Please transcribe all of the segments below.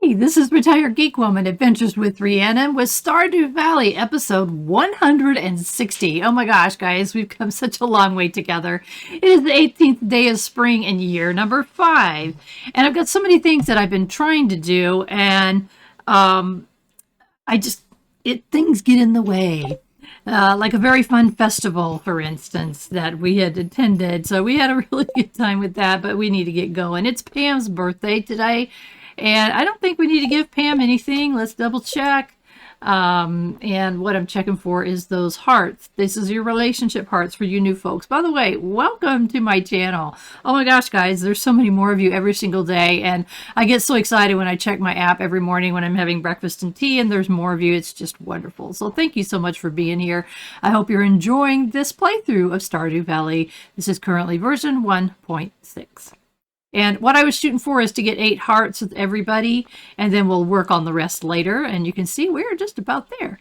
Hey, this is Retired Geek Woman Adventures with Rhiannon with Stardew Valley episode 160. Oh my gosh, guys, we've come such a long way together. It is the 18th day of spring and year number 5. And I've got so many things that I've been trying to do, and I just, things get in the way. Like a very fun festival, for instance, that we had attended. So we had a really good time with that, but we need to get going. It's Pam's birthday today, and I don't think we need to give Pam anything. Let's double check. And what I'm checking for is those hearts. This is your relationship hearts for you new folks. By the way, welcome to my channel. Oh my gosh, guys, there's so many more of you every single day. And I get so excited when I check my app every morning when I'm having breakfast and tea and there's more of you. It's just wonderful. So thank you so much for being here. I hope you're enjoying this playthrough of Stardew Valley. This is currently version 1.6. And what I was shooting for is to get 8 hearts with everybody, and then we'll work on the rest later. And you can see we're just about there.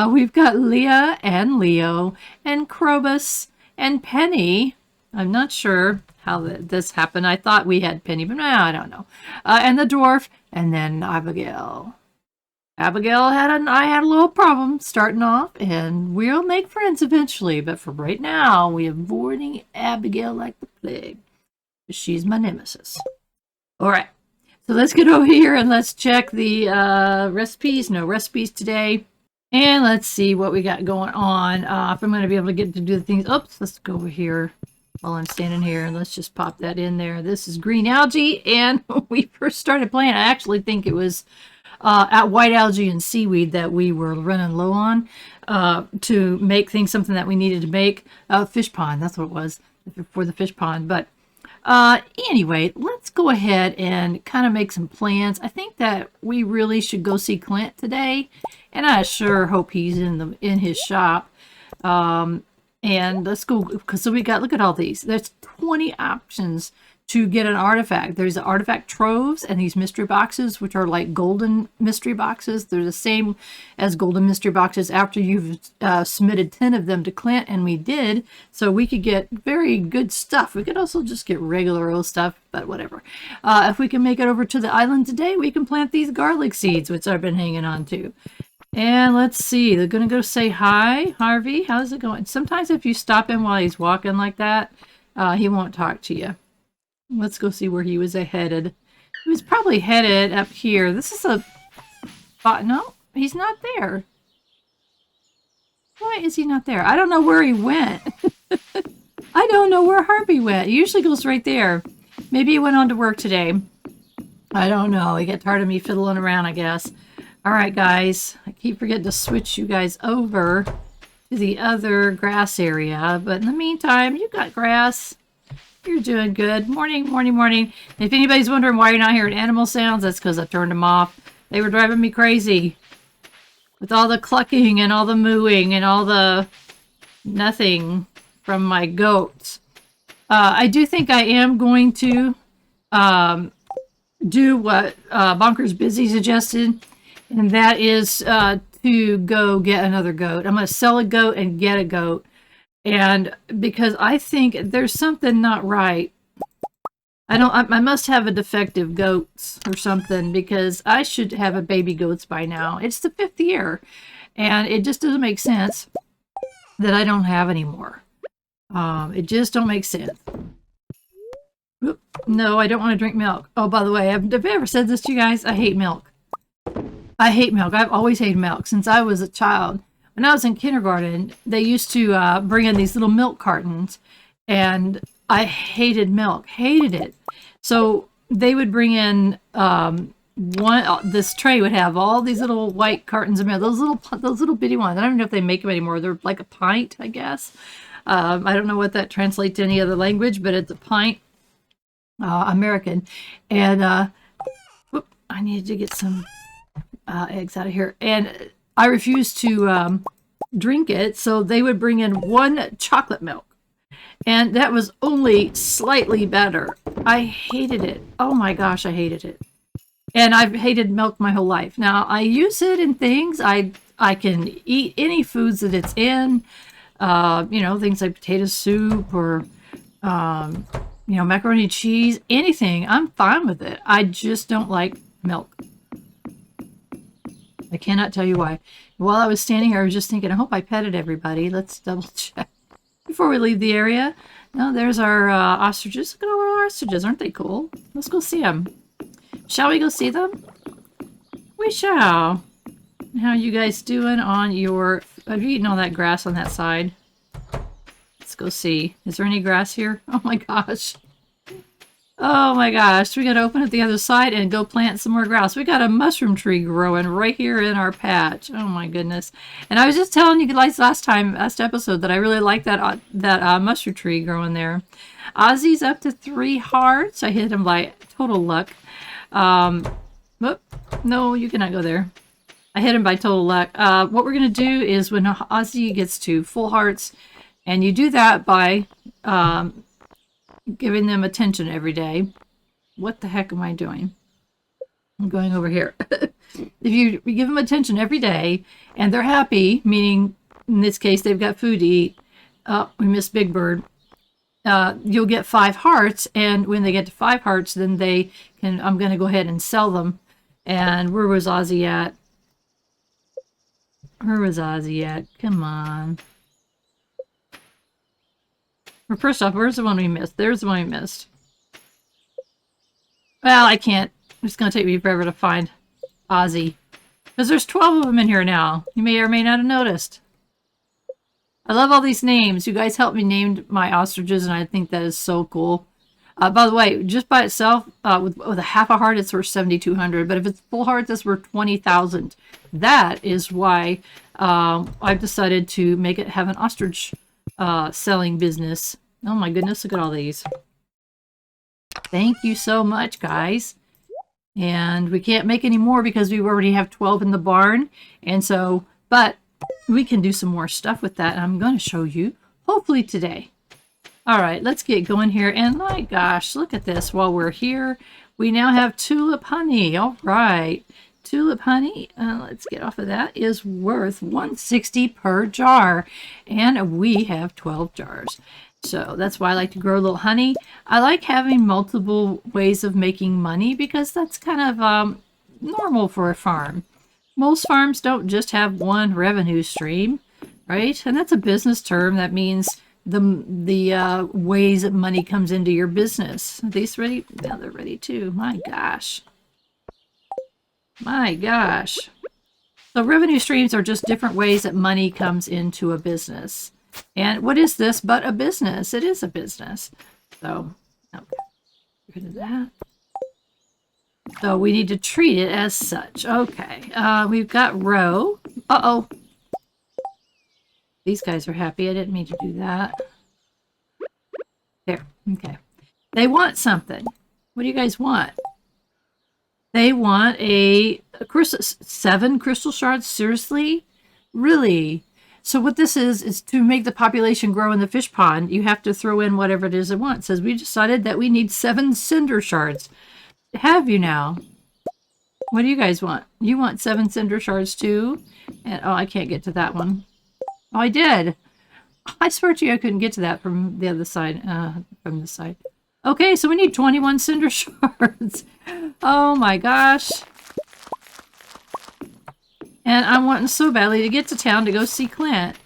We've got Leah and Leo and Krobus and Penny. I'm not sure how this happened. I thought we had Penny, but I don't know. And the dwarf, and then Abigail. Abigail I had a little problem starting off, and we'll make friends eventually. But for right now, we're avoiding Abigail like the plague. She's my nemesis. All right, so let's get over here and let's check the recipes. No recipes today. And let's see what we got going on. If I'm going to be able to get to do the things. Oops, let's go over here while I'm standing here and let's just pop that in there. This is green algae, and when we first started playing, I actually think it was at white algae and seaweed that we were running low on to make things something that we needed to make. Fish pond, that's what it was for the fish pond. But anyway, let's go ahead and kind of make some plans. I think that we really should go see Clint today, and I sure hope he's in his shop. And let's go, because so we got, look at all these. There's 20 options to get an artifact. There's the artifact troves and these mystery boxes, which are like golden mystery boxes. They're the same as golden mystery boxes after you've submitted 10 of them to Clint, and we did. So we could get very good stuff. We could also just get regular old stuff, but whatever. If we can make it over to the island today, we can plant these garlic seeds, which I've been hanging on to. And let's see, they're going to go say hi. Harvey, how's it going? Sometimes if you stop him while he's walking like that, he won't talk to you. Let's go see where he was headed. He was probably headed up here. This is a... no, he's not there. Why is he not there? I don't know where he went. I don't know where Harvey went. He usually goes right there. Maybe he went on to work today. I don't know. He got tired of me fiddling around, I guess. All right, guys. I keep forgetting to switch you guys over to the other grass area. But in the meantime, you got grass. You're doing good. Morning, morning, morning. If anybody's wondering why you're not hearing animal sounds, that's because I turned them off. They were driving me crazy with all the clucking and all the mooing and all the nothing from my goats. I do think I am going to do what Bonkers Busy suggested, and that is to go get another goat. I'm going to sell a goat and get a goat. And because I think there's something not right. I must have a defective goats or something, because I should have a baby goats by now. It's the 5th year, and it just doesn't make sense that I don't have any more. It just don't make sense. Oop, no, I don't want to drink milk. Oh, by the way, have I ever said this to you guys? I hate milk. I hate milk. I've always hated milk since I was a child. When I was in kindergarten, they used to bring in these little milk cartons, and I hated milk, hated it. So they would bring in this tray would have all these little white cartons of milk, those little bitty ones. I don't know if they make them anymore. They're like a pint, I guess. I don't know what that translates to any other language, but it's a pint, American. And whoop, I needed to get some eggs out of here, and I refused to drink it, so they would bring in 1 chocolate milk, and that was only slightly better. I hated it. Oh my gosh, I hated it. And I've hated milk my whole life. Now, I use it in things. I can eat any foods that it's in, you know, things like potato soup or, you know, macaroni and cheese, anything. I'm fine with it. I just don't like milk. I cannot tell you why. While I was standing here, I was just thinking, I hope I petted everybody. Let's double check before we leave the area. No, there's our ostriches. Look at all our ostriches. Aren't they cool? Let's go see them. Shall we go see them? We shall. How are you guys doing on your... Have you eaten all that grass on that side? Let's go see. Is there any grass here? Oh my gosh. Oh my gosh. We gotta open up the other side and go plant some more grass. We got a mushroom tree growing right here in our patch. Oh my goodness. And I was just telling you guys last episode, that I really like that mushroom tree growing there. Ozzy's up to 3 hearts. I hit him by total luck. Whoop. No, you cannot go there. I hit him by total luck. What we're going to do is when Ozzy gets to full hearts, and you do that by giving them attention every day. What the heck am I doing? I'm going over here. If you give them attention every day, and they're happy, meaning in this case they've got food to eat. We missed Big Bird. You'll get 5 hearts, and when they get to 5 hearts, then they can... I'm going to go ahead and sell them. And where was Ozzy at? Where was Ozzy at? Come on. Well, first off, where's the one we missed? There's the one we missed. Well, I can't. It's going to take me forever to find Ozzy. Because there's 12 of them in here now. You may or may not have noticed. I love all these names. You guys helped me name my ostriches, and I think that is so cool. By the way, just by itself, with a half a heart, it's worth 7,200. But if it's full heart, that's worth 20,000. That is why I've decided to make it have an ostrich selling business. Oh my goodness, look at all these. Thank you so much, guys. And we can't make any more because we already have 12 in the barn. And so, but we can do some more stuff with that. And I'm going to show you, hopefully today. All right, let's get going here. And my gosh, look at this. While we're here, we now have tulip honey. All right. Tulip honey, let's get off of that, is worth $160 per jar. And we have 12 jars. So that's why I like to grow a little honey. I like having multiple ways of making money because that's kind of normal for a farm. Most farms don't just have one revenue stream, right? And that's a business term. That means the ways that money comes into your business. Are these ready? Yeah, they're ready too. My gosh. My gosh. So revenue streams are just different ways that money comes into a business. And what is this but a business? It is a business. So, okay. Get rid of that. So we need to treat it as such. Okay. We've got row. Uh-oh. These guys are happy. I didn't mean to do that. There. Okay. They want something. What do you guys want? They want a crystal, 7 crystal shards. Seriously? Really? So what this is to make the population grow in the fish pond, you have to throw in whatever it is it wants. It says we decided that we need 7 cinder shards. Have you now? What do you guys want? You want 7 cinder shards too? And oh, I can't get to that one. Oh, I did. I swear to you, I couldn't get to that from the other side. From this side. Okay, so we need 21 cinder shards. Oh my gosh. And I'm wanting so badly to get to town to go see Clint.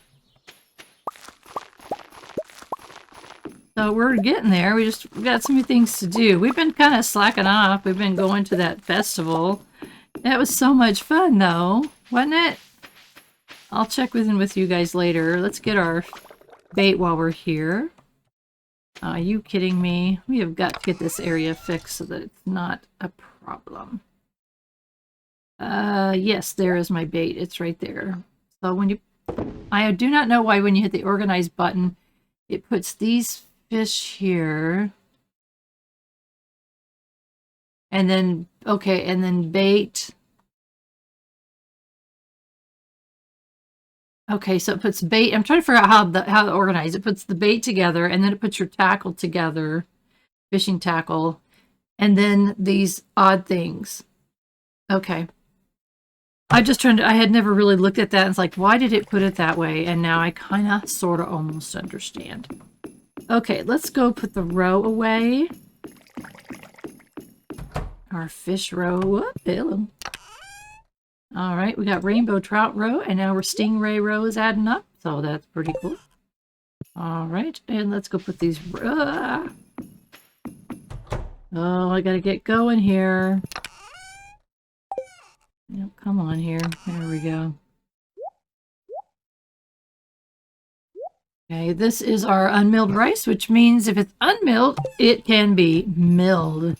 So we're getting there. We got some things to do. We've been kind of slacking off. We've been going to that festival. That was so much fun though, wasn't it? I'll check in with you guys later. Let's get our bait while we're here. Are you kidding me? We have got to get this area fixed so that it's not a problem. Yes, there is my bait. It's right there. So when you... I do not know why when you hit the organize button, it puts these fish here. And then, okay, and then bait. Okay, so it puts bait. I'm trying to figure out how to organize. It puts the bait together, and then it puts your tackle together, fishing tackle, and then these odd things. Okay. I had never really looked at that. And it's like, why did it put it that way? And now I kind of, sort of, almost understand. Okay, let's go put the roe away. Our fish roe. Whoop, hello. All right, we got rainbow trout row, and now we're stingray row is adding up, so that's pretty cool. All right, and let's go put these. Oh, I gotta get going here. Yep, come on here. There we go. Okay, this is our unmilled rice, which means if it's unmilled, it can be milled.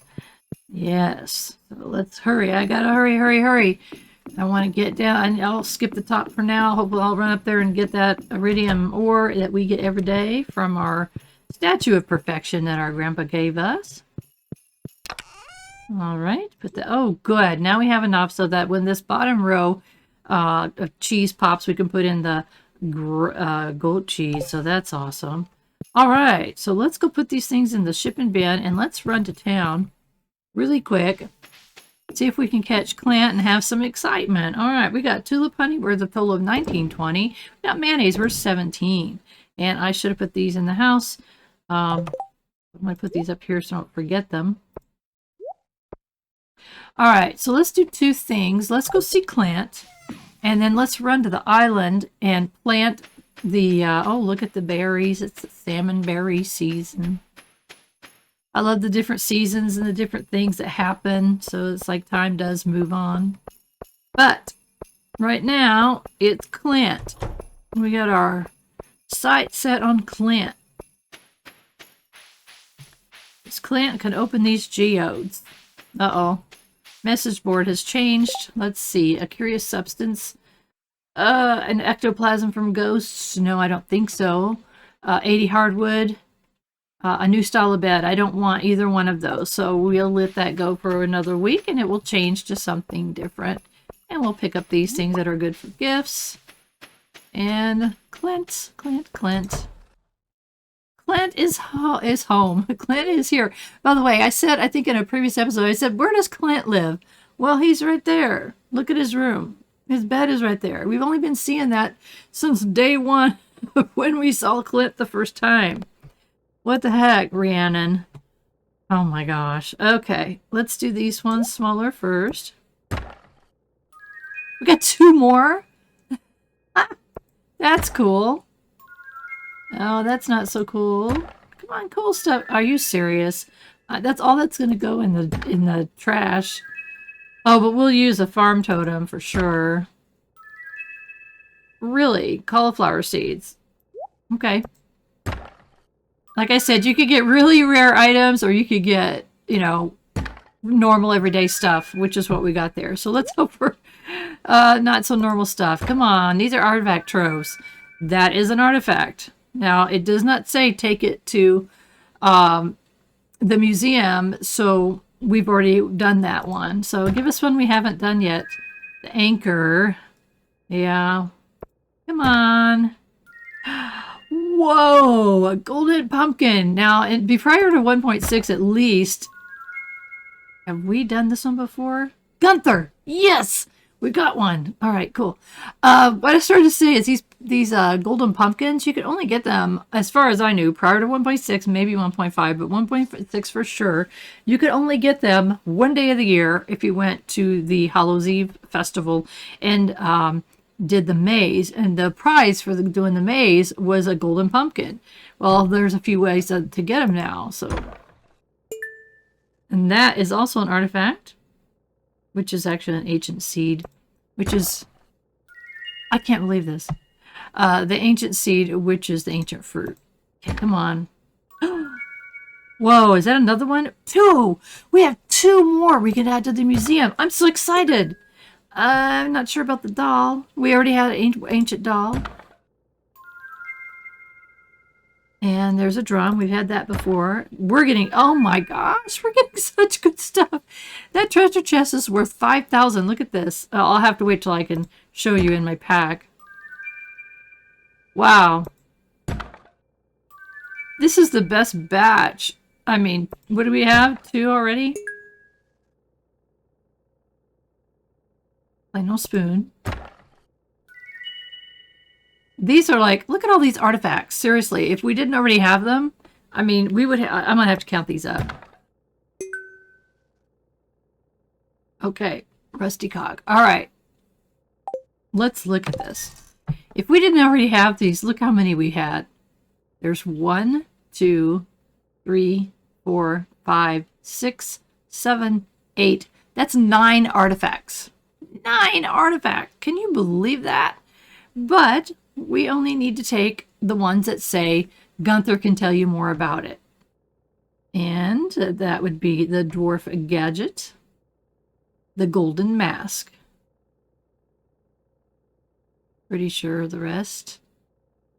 Yes. So let's hurry. I gotta hurry, hurry, hurry. I want to get down. I'll skip the top for now. Hopefully I'll run up there and get that iridium ore that we get every day from our statue of perfection that our grandpa gave us. All right. Oh, good. Now we have enough so that when this bottom row of cheese pops, we can put in the goat cheese. So that's awesome. All right. So let's go put these things in the shipping bin and let's run to town really quick. See if we can catch Clint and have some excitement. All right, we got tulip honey worth a total of 19.20. We got mayonnaise worth 17. And I should have put these in the house. I'm going to put these up here so I don't forget them. All right, so let's do two things. Let's go see Clint. And then let's run to the island and plant the... oh, look at the berries. It's the salmon berry season. I love the different seasons and the different things that happen. So it's like time does move on. But right now, it's Clint. We got our sight set on Clint. This Clint can open these geodes. Uh-oh. Message board has changed. Let's see. A curious substance. An ectoplasm from ghosts. No, I don't think so. 80 hardwood. A new style of bed. I don't want either one of those. So we'll let that go for another week and it will change to something different. And we'll pick up these things that are good for gifts. And Clint. Clint is home. Clint is here. By the way, I said, I think in a previous episode, I said, where does Clint live? Well, he's right there. Look at his room. His bed is right there. We've only been seeing that since day one when we saw Clint the first time. What the heck, Rhiannon? Oh my gosh. Okay, let's do these ones smaller first. We got two more? That's cool. Oh, that's not so cool. Come on, cool stuff. Are you serious? That's all that's going to go in the trash. Oh, but we'll use a farm totem for sure. Really? Cauliflower seeds. Okay. Like I said, you could get really rare items or you could get, you know, normal everyday stuff, which is what we got there. So let's hope for not so normal stuff. Come on, these are artifact troves. That is an artifact. Now, it does not say take it to the museum, so we've already done that one. So give us one we haven't done yet. The anchor. Yeah. Come on. Whoa, a golden pumpkin. Now, it'd be prior to 1.6 at least. Have we done this one before? Gunther! Yes! We got one. All right, cool. What I started to say is these golden pumpkins, you could only get them, as far as I knew, prior to 1.6, maybe 1.5, but 1.6 for sure. You could only get them one day of the year if you went to the Hallows Eve festival and did the maze. And the prize for doing the maze was a golden pumpkin. Well, there's a few ways to get them now. So, and that is also an artifact, which is actually an ancient seed, which is, I can't believe this. The ancient seed, which is the ancient fruit. Okay, come on. Whoa, is that another one? Two! We have two more we can add to the museum. I'm so excited. I'm not sure about the doll. We already had an ancient doll. And there's a drum. We've had that before. We're getting, oh my gosh, we're getting such good stuff. That treasure chest is worth 5,000. Look at this. I'll have to wait till I can show you in my pack. Wow. This is the best batch. I mean, what do we have? Two already? No spoon. These are like, look at all these artifacts. Seriously, if we didn't already have them, I mean, we would. I'm gonna have to count these up. Okay, rusty cog. All right, let's look at this. If we didn't already have these, look how many we had. There's 1, 2, 3, 4, 5, 6, 7, 8. That's 9 artifacts. 9 artifacts. Can you believe that? But we only need to take the ones that say Gunther can tell you more about it. And that would be the dwarf gadget, the golden mask. Pretty sure the rest.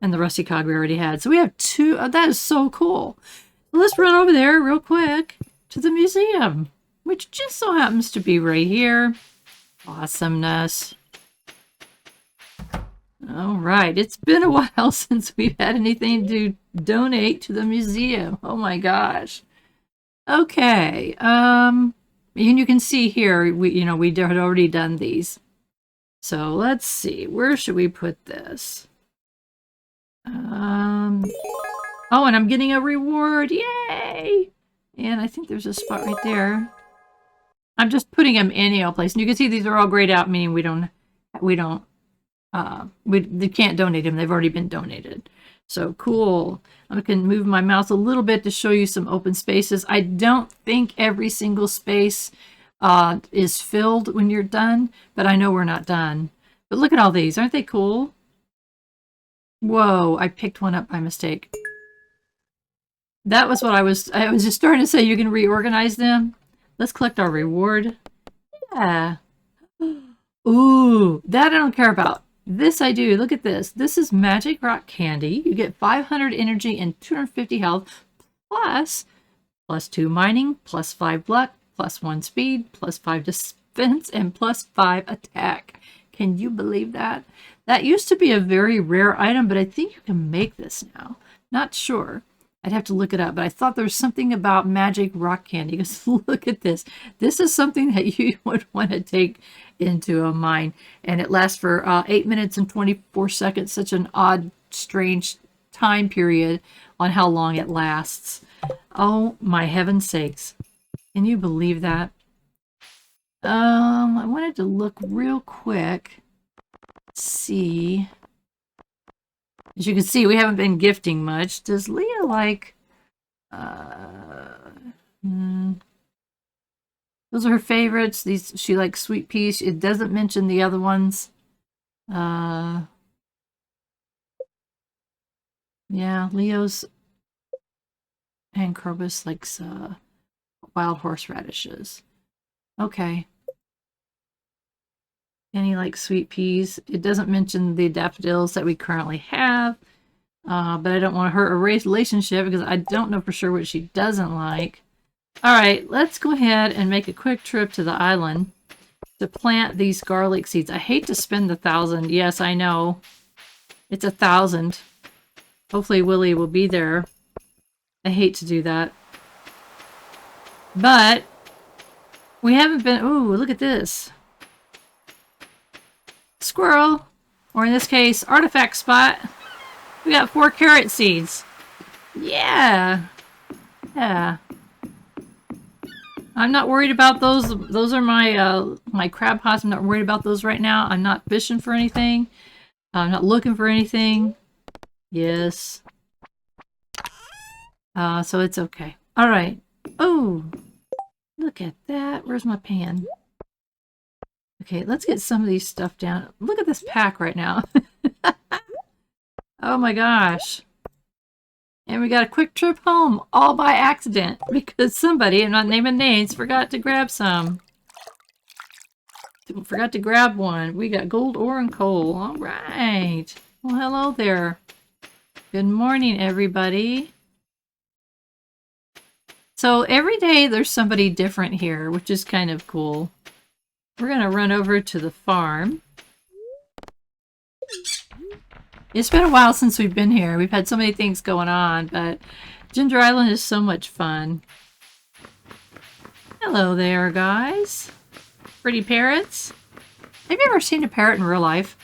And the rusty cog we already had. So we have 2. That is so cool. Let's run over there real quick to the museum, which just so happens to be right here. Awesomeness. All right. It's been a while since we've had anything to donate to the museum. Oh my gosh. Okay. And you can see here, we had already done these. So let's see. Where should we put this? Oh, and I'm getting a reward. Yay! And I think there's a spot right there. I'm just putting them any old place. And you can see these are all grayed out, meaning they can't donate them. They've already been donated. So cool. I can move my mouse a little bit to show you some open spaces. I don't think every single space is filled when you're done, but I know we're not done. But look at all these. Aren't they cool? Whoa, I picked one up by mistake. That was what I was just starting to say. You can reorganize them. Let's collect our reward. Yeah. Ooh, that I don't care about. This I do. Look at this. This is magic rock candy. You get 500 energy and 250 health, plus +2 mining, +5 luck, +1 speed, +5 defense, and +5 attack. Can you believe that? That used to be a very rare item, but I think you can make this now. Not sure. I'd have to look it up, but I thought there was something about magic rock candy. Because look at this. This is something that you would want to take into a mine. And it lasts for 8 minutes and 24 seconds. Such an odd, strange time period on how long it lasts. Oh, my heaven's sakes. Can you believe that? I wanted to look real quick. Let's see. As you can see, we haven't been gifting much. Does Leah like... Those are her favorites. She likes sweet peas. It doesn't mention the other ones. Yeah, Leo's and Krobus likes wild horseradishes. Okay. And he likes sweet peas. It doesn't mention the daffodils that we currently have. But I don't want to hurt a relationship because I don't know for sure what she doesn't like. Alright, let's go ahead and make a quick trip to the island to plant these garlic seeds. I hate to spend the 1,000. Yes, I know. It's 1,000. Hopefully Willie will be there. I hate to do that. But we haven't been... Ooh, look at this. Squirrel, or in this case, artifact spot. We got 4 carrot seeds. Yeah. Yeah. I'm not worried about those. Those are my my crab pots. I'm not worried about those right now. I'm not fishing for anything. I'm not looking for anything. Yes. So it's okay. All right. Oh, look at that. Where's my pan? Okay, let's get some of these stuff down. Look at this pack right now. Oh my gosh. And we got a quick trip home, all by accident, because somebody, I'm not naming names, forgot to grab some. Forgot to grab one. We got gold ore and coal. All right. Well, hello there. Good morning, everybody. So every day there's somebody different here, which is kind of cool. We're going to run over to the farm. It's been a while since we've been here. We've had so many things going on, but Ginger Island is so much fun. Hello there, guys. Pretty parrots. Have you ever seen a parrot in real life?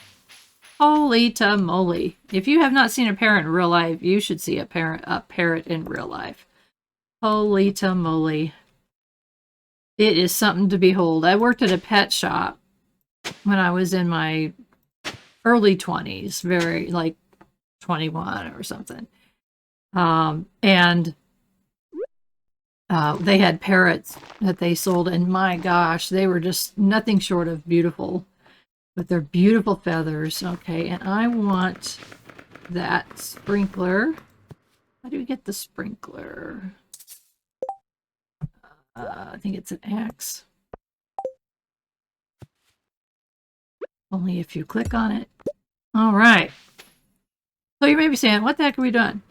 Holy moly. If you have not seen a parrot in real life, you should see a parrot in real life. Holy moly. It is something to behold. I worked at a pet shop when I was in my early 20s, very like 21 or something. And they had parrots that they sold, and my gosh, they were just nothing short of beautiful with their beautiful feathers. Okay, and I want that sprinkler. How do we get the sprinkler? I think it's an X. Only if you click on it. All right. So you may be saying, what the heck are we doing?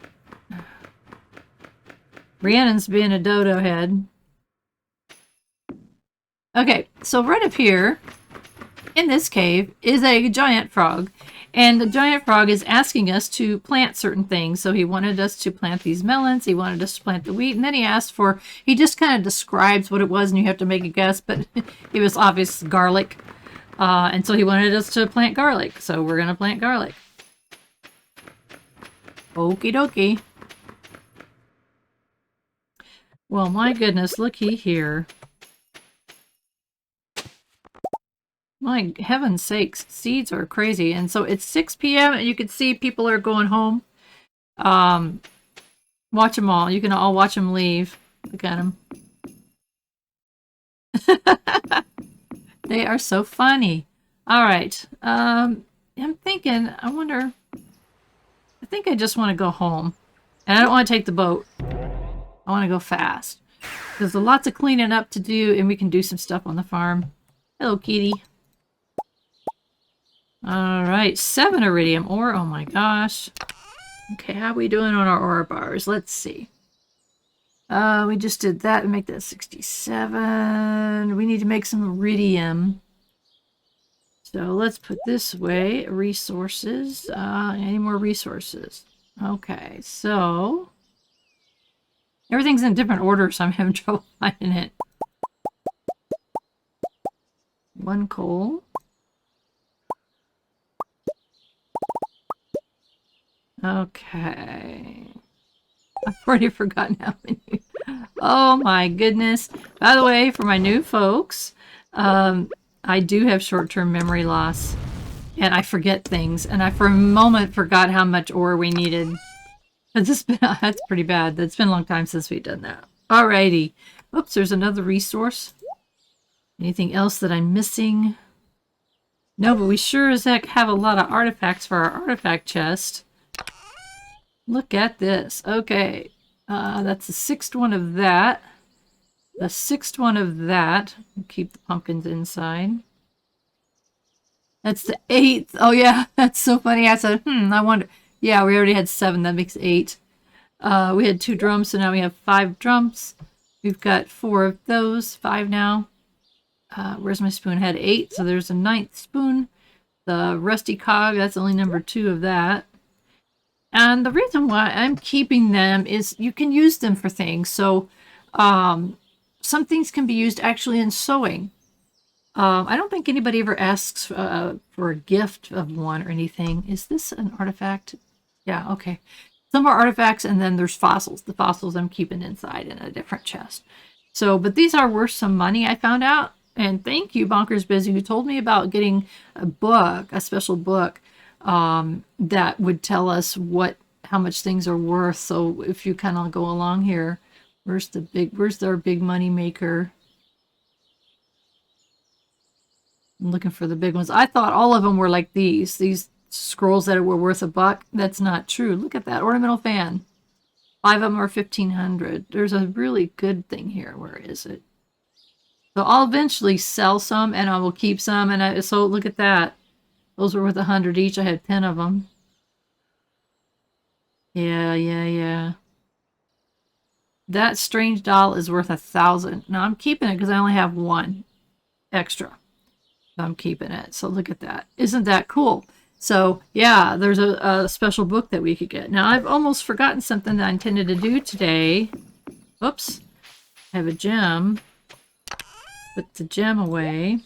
Rhiannon's being a dodo head. Okay, so right up here in this cave is a giant frog. And the giant frog is asking us to plant certain things. So he wanted us to plant these melons. He wanted us to plant the wheat. And then he asked for, he just kind of describes what it was and you have to make a guess. But it was obvious garlic. And so he wanted us to plant garlic. So we're going to plant garlic. Okie dokie. Well, my goodness, looky here. My heaven's sakes, seeds are crazy. And so it's 6 p.m. and you can see people are going home. Watch them all. You can all watch them leave. Look at them. They are so funny. All right. I'm thinking, I wonder, I think I just want to go home. And I don't want to take the boat. I want to go fast. There's lots of cleaning up to do, and we can do some stuff on the farm. Hello, kitty. All right, 7 iridium ore. Oh my gosh. Okay, how are we doing on our ore bars? Let's see. We just did that and make that 67. We need to make some iridium. So let's put this way. Resources. Any more resources? Okay, so everything's in different order, so I'm having trouble finding it. 1 coal. Okay. I've already forgotten how many. Oh my goodness. By the way, for my new folks, I do have short-term memory loss. And I forget things. And I, for a moment, forgot how much ore we needed. That's pretty bad. It's been a long time since we've done that. Alrighty. Oops, there's another resource. Anything else that I'm missing? No, but we sure as heck have a lot of artifacts for our artifact chest. Look at this. Okay. That's the 6th one of that. The 6th one of that. Keep the pumpkins inside. That's the 8th. Oh, yeah. That's so funny. I said, I wonder. Yeah, we already had 7. That makes 8. We had 2 drums, so now we have 5 drums. We've got 4 of those. 5 now. Where's my spoon? I had 8, so there's a 9th spoon. The rusty cog, that's only number 2 of that. And the reason why I'm keeping them is you can use them for things. So some things can be used actually in sewing. I don't think anybody ever asks for a gift of one or anything. Is this an artifact? Yeah, okay. Some are artifacts, and then there's fossils. The fossils I'm keeping inside in a different chest. So, but these are worth some money, I found out. And thank you, Bonkers Busy, who told me about getting a book, a special book, that would tell us how much things are worth. So if you kind of go along here, where's our big money maker? I'm looking for the big ones. I thought all of them were like these scrolls that were worth $1. That's not true. Look at that ornamental fan. 5 of them are 1,500. There's a really good thing here. Where is it? So I'll eventually sell some, and I will keep some. And so look at that. Those were worth 100 each. I had 10 of them. Yeah. That strange doll is worth 1,000. Now I'm keeping it because I only have 1 extra. So I'm keeping it. So look at that. Isn't that cool? So yeah, there's a special book that we could get. Now I've almost forgotten something that I intended to do today. Oops. I have a gem. Put the gem away.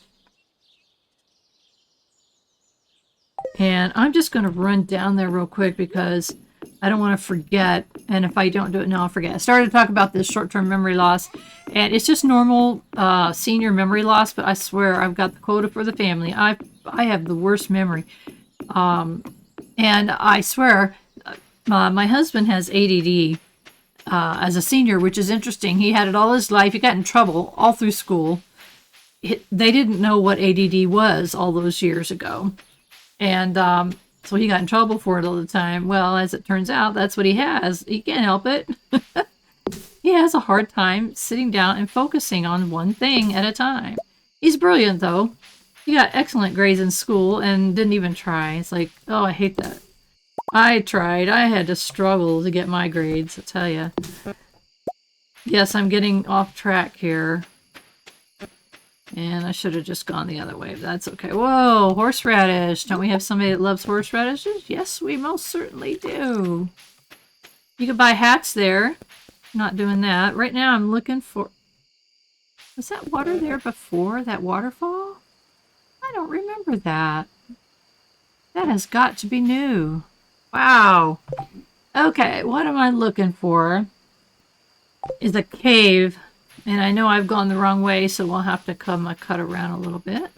And I'm just going to run down there real quick because I don't want to forget. And if I don't do it now, I'll forget. I started to talk about this short-term memory loss. And it's just normal senior memory loss. But I swear I've got the quota for the family. I have the worst memory. And I swear, my husband has ADD as a senior, which is interesting. He had it all his life. He got in trouble all through school. They didn't know what ADD was all those years ago. And so he got in trouble for it all the time. Well, as it turns out, that's what he has. He can't help it. He has a hard time sitting down and focusing on one thing at a time. He's brilliant, though. He got excellent grades in school and didn't even try. It's like, oh, I hate that. I tried. I had to struggle to get my grades, I tell you. Yes, I'm getting off track here. And I should have just gone the other way, but that's okay. Whoa, horseradish. Don't we have somebody that loves horseradishes? Yes, we most certainly do. You can buy hats there. Not doing that. Right now I'm looking for... Was that water there before that waterfall? I don't remember that. That has got to be new. Wow. Okay, what am I looking for? Is a cave. And I know I've gone the wrong way, so we'll have to cut around a little bit.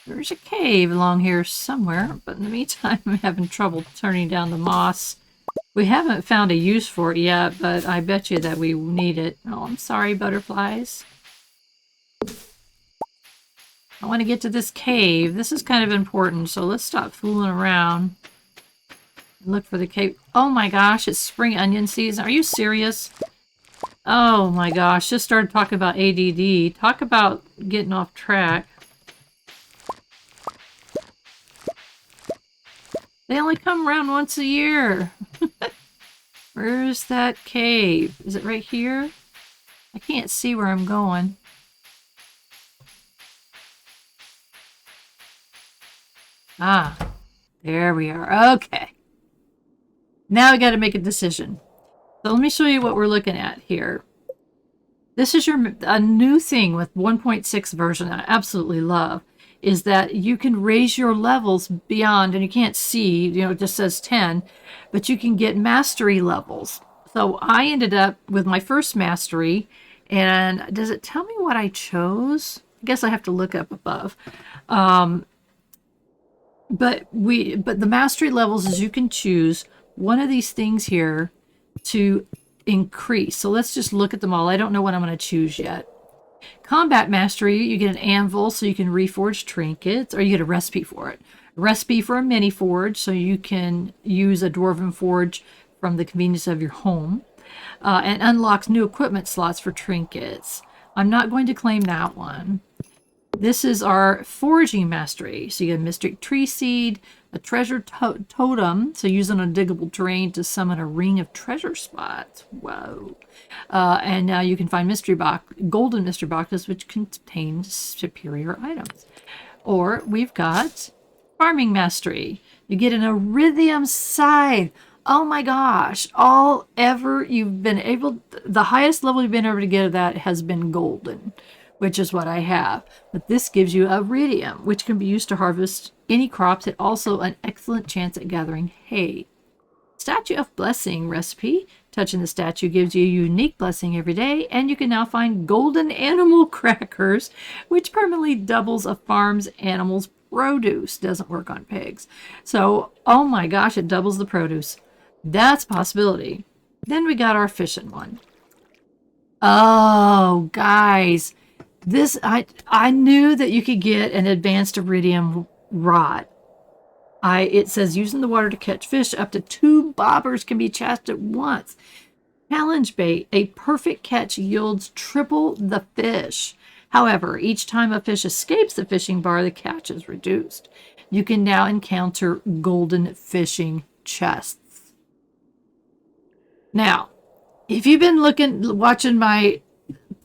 There's a cave along here somewhere, but in the meantime, I'm having trouble turning down the moss. We haven't found a use for it yet, but I bet you that we need it. Oh, I'm sorry, butterflies. I want to get to this cave. This is kind of important, so let's stop fooling around. Look for the cave. Oh my gosh, it's spring onion season. Are you serious? Oh my gosh, just started talking about ADD. Talk about getting off track. They only come around once a year. Where's that cave? Is it right here? I can't see where I'm going. Ah, there we are. Okay. Now I got to make a decision. So let me show you what we're looking at here. This is a new thing with 1.6 version I absolutely love, is that you can raise your levels beyond, and you can't see, you know, it just says 10, but you can get mastery levels. So I ended up with my first mastery, and does it tell me what I chose? I guess I have to look up above. But the mastery levels is you can choose one of these things here to increase. So let's just look at them all. I don't know what I'm going to choose yet. Combat mastery, you get an anvil so you can reforge trinkets, or you get a recipe for it. A recipe for a mini forge so you can use a dwarven forge from the convenience of your home. And unlocks new equipment slots for trinkets. I'm not going to claim that one. This is our foraging mastery. So you get a mystic tree seed, a treasure totem, so using undiggable terrain to summon a ring of treasure spots. Whoa. And now you can find golden mystery boxes, which contain superior items. Or we've got farming mastery. You get an iridium scythe. Oh my gosh. The highest level you've been able to get of that has been golden, which is what I have. But this gives you iridium, which can be used to harvest any crops. It also an excellent chance at gathering hay. Statue of Blessing recipe. Touching the statue gives you a unique blessing every day, and you can now find golden animal crackers, which permanently doubles a farm's animal's produce. Doesn't work on pigs. So, oh my gosh, it doubles the produce. That's a possibility. Then we got our fishing one. Oh, guys. This, I knew that you could get an advanced iridium rod. It says using the water to catch fish, up to 2 bobbers can be cast at once. Challenge bait, a perfect catch yields triple the fish. However, each time a fish escapes the fishing bar, the catch is reduced. You can now encounter golden fishing chests. Now, if you've been watching my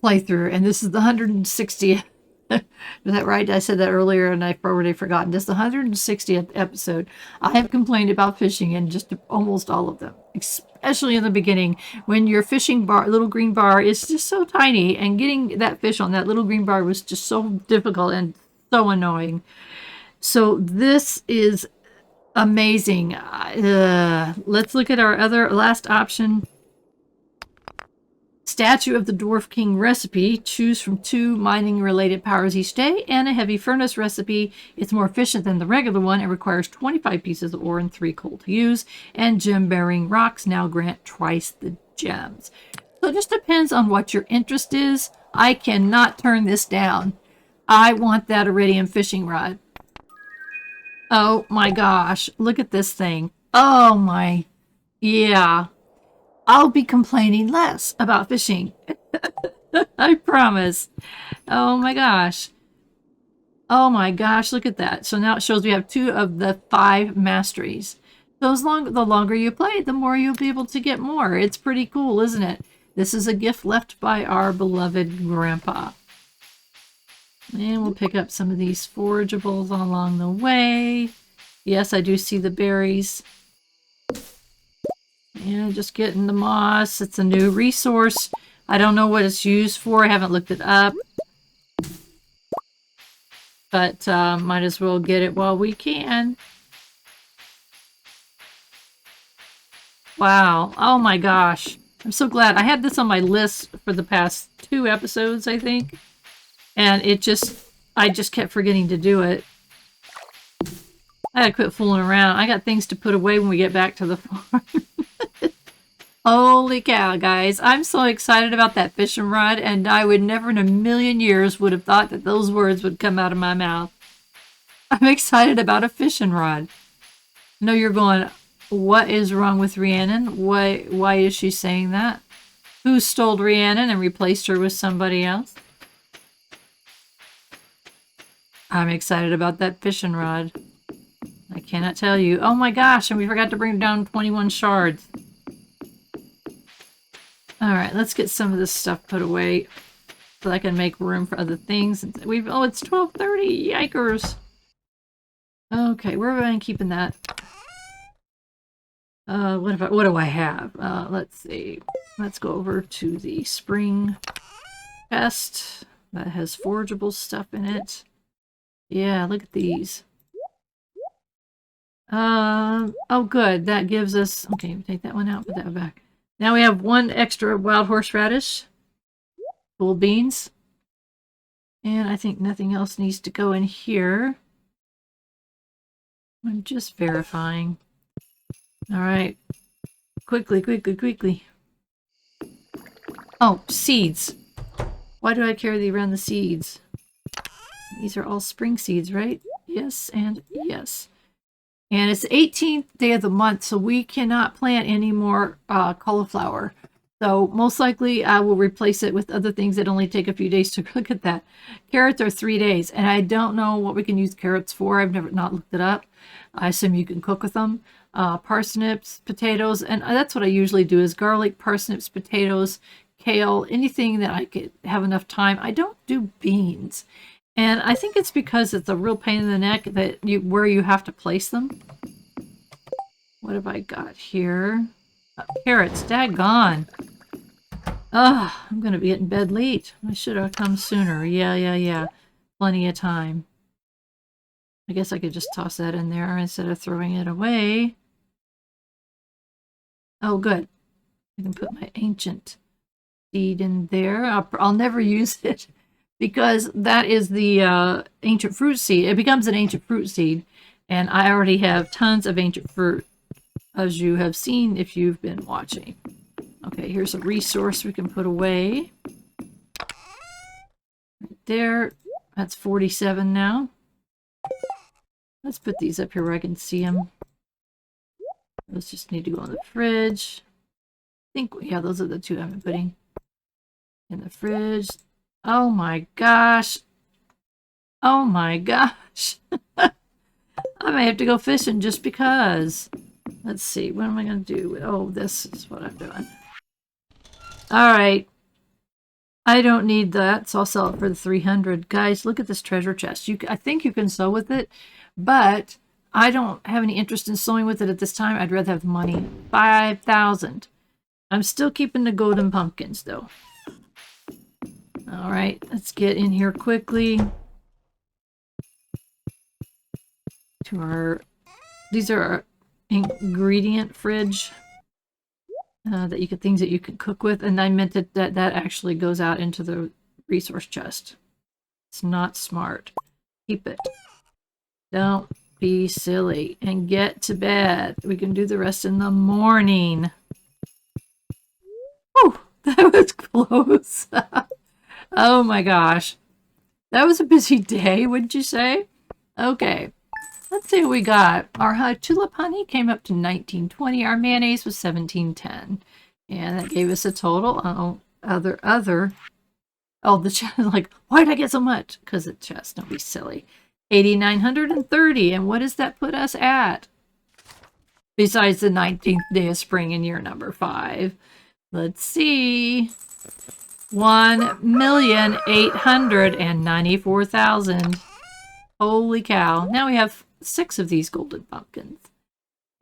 playthrough, and this is the 160th. Is that right? I said that earlier and I've already forgotten. This is the 160th episode. I have complained about fishing in just almost all of them, especially in the beginning when your fishing bar, little green bar, is just so tiny, and getting that fish on that little green bar was just so difficult and so annoying. So this is amazing. Let's look at our last option. Statue of the Dwarf King recipe. Choose from 2 mining-related powers each day, and a heavy furnace recipe. It's more efficient than the regular one. It requires 25 pieces of ore and 3 coal to use, and gem-bearing rocks now grant twice the gems. So it just depends on what your interest is. I cannot turn this down. I want that iridium fishing rod. Oh my gosh, look at this thing. Oh my, yeah. I'll be complaining less about fishing. I promise. Oh my gosh. Oh my gosh, look at that. So now it shows we have 2 of the 5 masteries. So the longer you play, the more you'll be able to get more. It's pretty cool, isn't it? This is a gift left by our beloved grandpa. And we'll pick up some of these forageables along the way. Yes, I do see the berries. And just getting the moss. It's a new resource. I don't know what it's used for. I haven't looked it up. But might as well get it while we can. Wow. Oh my gosh. I'm so glad. I had this on my list for the past 2 episodes, I think. And I just kept forgetting to do it. I gotta quit fooling around. I got things to put away when we get back to the farm. Holy cow, guys. I'm so excited about that fishing rod, and I would never in a million years would have thought that those words would come out of my mouth. I'm excited about a fishing rod. I know you're going, what is wrong with Rhiannon? Why is she saying that? Who stole Rhiannon and replaced her with somebody else? I'm excited about that fishing rod. I cannot tell you. Oh my gosh, and we forgot to bring down 21 shards. Alright, let's get some of this stuff put away so I can make room for other things. Oh, it's 12:30. Yikers. Okay, where am I keeping that? What do I have? Let's see. Let's go over to the spring chest that has forageable stuff in it. Yeah, look at these. Oh good, that gives us, okay, take that one out, put that back. Now we have 1 extra wild horseradish, cool beans, and I think nothing else needs to go in here. I'm just verifying. Alright, quickly. Oh, seeds. Why do I carry around the seeds? These are all spring seeds, right? Yes, and yes. And it's the 18th day of the month, so we cannot plant any more cauliflower. So most likely I will replace it with other things that only take a few days to cook. At that. Carrots are 3 days, and I don't know what we can use carrots for. I've never not looked it up. I assume you can cook with them. Parsnips, potatoes, and that's what I usually do is garlic, parsnips, potatoes, kale, anything that I could have enough time. I don't do beans. And I think it's because it's a real pain in the neck that where you have to place them. What have I got here? Carrots, daggone. Ugh, I'm going to be in bed late. I should have come sooner. Yeah. Plenty of time. I guess I could just toss that in there instead of throwing it away. Oh, good. I can put my ancient seed in there. I'll never use it. Because that is the ancient fruit seed. It becomes an ancient fruit seed. And I already have tons of ancient fruit, as you have seen if you've been watching. Okay, here's a resource we can put away. Right there. That's 47 now. Let's put these up here where I can see them. Those just need to go in the fridge. I think, yeah, those are the 2 I've been putting in the fridge. Oh my gosh. Oh my gosh. I may have to go fishing just because. Let's see. What am I going to do? Oh, this is what I'm doing. Alright. I don't need that, so I'll sell it for the 300. Guys, look at this treasure chest. I think you can sew with it, but I don't have any interest in sewing with it at this time. I'd rather have the money. 5,000. I'm still keeping the golden pumpkins, though. All right, let's get in here quickly to these are our ingredient fridge. that you could things that you could cook with, and I meant that actually goes out into the resource chest. It's not smart. Keep it. Don't be silly and get to bed. We can do the rest in the morning. Oh, that was close. Oh my gosh. That was a busy day, wouldn't you say? Okay. Let's see what we got. Our tulip honey came up to 1920. Our mayonnaise was 1710. And that gave us a total. Oh, the chest. Like, why did I get so much? Because it's chest. Don't be silly. 8,930. And what does that put us at? Besides the 19th day of spring in year number 5. Let's see. 1,894,000. Holy cow. Now we have 6 of these golden pumpkins.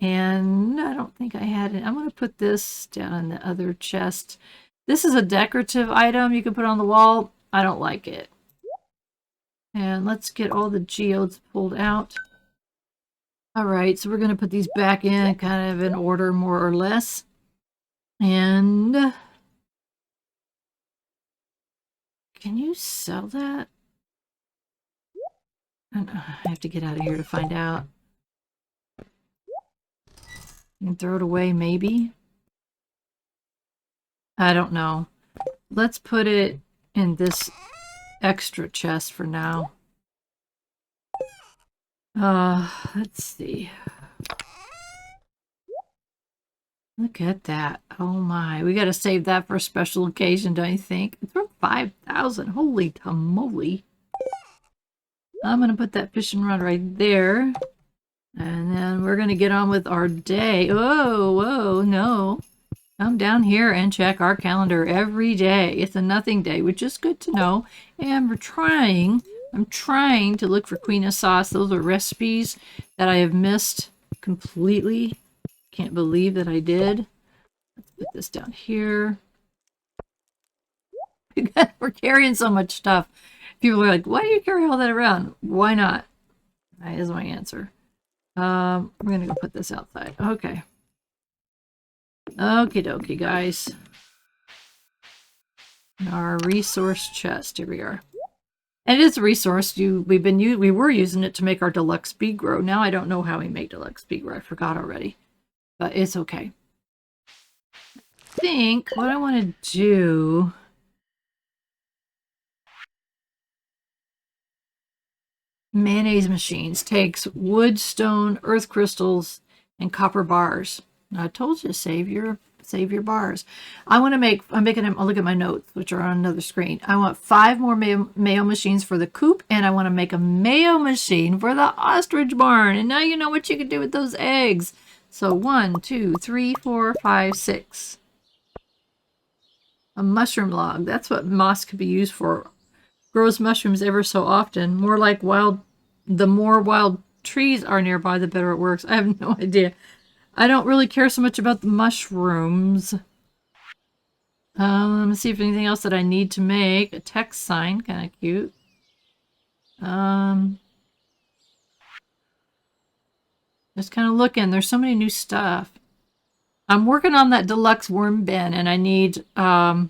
And I don't think I had it. I'm going to put this down in the other chest. This is a decorative item you can put on the wall. I don't like it. And let's get all the geodes pulled out. Alright, so we're going to put these back in kind of in order, more or less. And can you sell that? I have to get out of here to find out. And throw it away, maybe? I don't know. Let's put it in this extra chest for now. Let's see. Look at that. Oh my. We gotta save that for a special occasion, don't you think? It's worth 5,000. Holy tamale. I'm gonna put that fishing rod right there. And then we're gonna get on with our day. Whoa, no. Come down here and check our calendar every day. It's a nothing day, which is good to know. And I'm trying to look for Queen of Sauce. Those are recipes that I have missed completely. Can't believe that I did. Let's put this down here. We're carrying so much stuff. People are like, why do you carry all that around? Why not? That is my answer. We're going to go put this outside. Okay. Okie dokie, guys. Our resource chest. Here we are. And it is a resource. We were using it to make our deluxe bee grow. Now I don't know how we make deluxe bee grow. I forgot already. But it's okay. I think what I want to do... Mayonnaise machines takes wood, stone, earth crystals, and copper bars. I told you, save your bars. I'm making them, I'll look at my notes, which are on another screen. I want 5 more mayo machines for the coop, and I want to make a mayo machine for the ostrich barn. And now you know what you can do with those eggs. So 1, 2, 3, 4, 5, 6. A mushroom log. That's what moss could be used for. Grows mushrooms ever so often. More like the more wild trees are nearby, the better it works. I have no idea. I don't really care so much about the mushrooms. Let me see if anything else that I need to make. A text sign, kind of cute. Just kind of looking. There's so many new stuff. I'm working on that deluxe worm bin, and I need, no,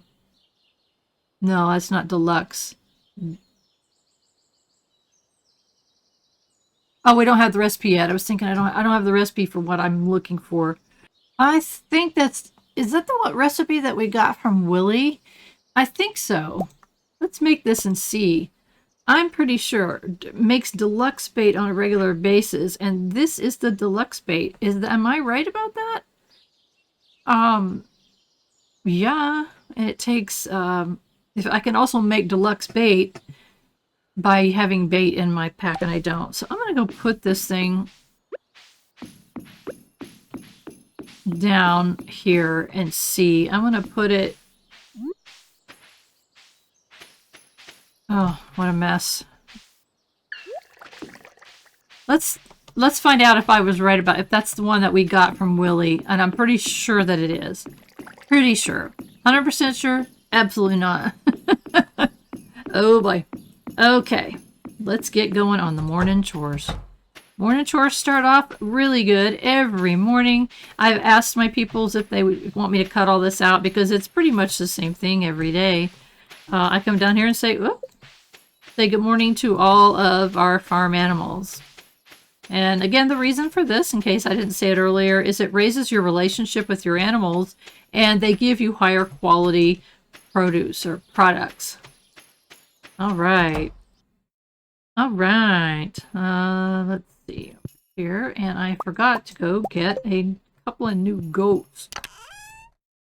that's not deluxe. Oh, we don't have the recipe yet. I was thinking I don't have the recipe for what I'm looking for. I think is that the recipe that we got from Willie? I think so. Let's make this and see. I'm pretty sure makes deluxe bait on a regular basis, and this is the deluxe bait. Am I right about that? Yeah, and it takes if I can also make deluxe bait by having bait in my pack, and I don't. So I'm gonna go put this thing down here and see. I'm gonna put it. Oh, what a mess. Let's find out if I was right about if that's the one that we got from Willie, and I'm pretty sure that it is. Pretty sure. 100% sure? Absolutely not. Oh boy. Okay. Let's get going on the morning chores. Morning chores start off really good every morning. I've asked my peoples if they would want me to cut all this out because it's pretty much the same thing every day. I come down here and say good morning to all of our farm animals. And again, the reason for this, in case I didn't say it earlier, is it raises your relationship with your animals and they give you higher quality produce or products. All right. All right. Let's see here. And I forgot to go get a couple of new goats.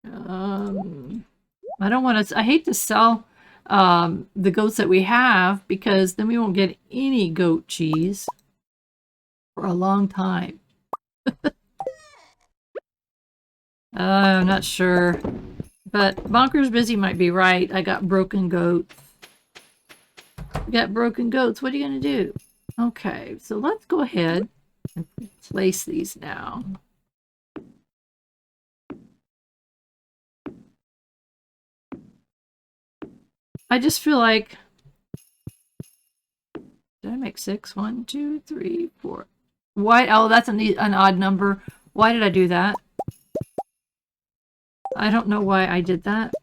I don't want to, I hate to sell the goats that we have because then we won't get any goat cheese for a long time. I'm not sure. But Bonkers Busy might be right. I got broken goats. Got broken goats. What are you going to do? Okay, so let's go ahead and place these now. I just feel like... Did I make 6? 1, 2, 3, 4. Why? Oh, that's an odd number. Why did I do that? I don't know why I did that.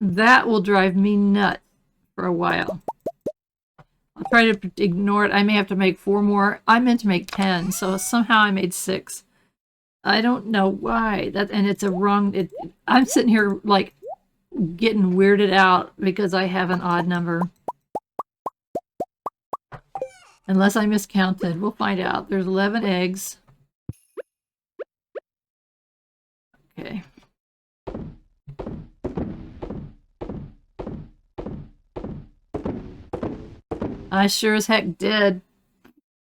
That will drive me nuts for a while. I'll try to ignore it. I may have to make 4 more. I meant to make 10, so somehow I made 6. I don't know why. And it's a wrong... I'm sitting here, like, getting weirded out because I have an odd number. Unless I miscounted. We'll find out. There's 11 eggs. Okay. I sure as heck did.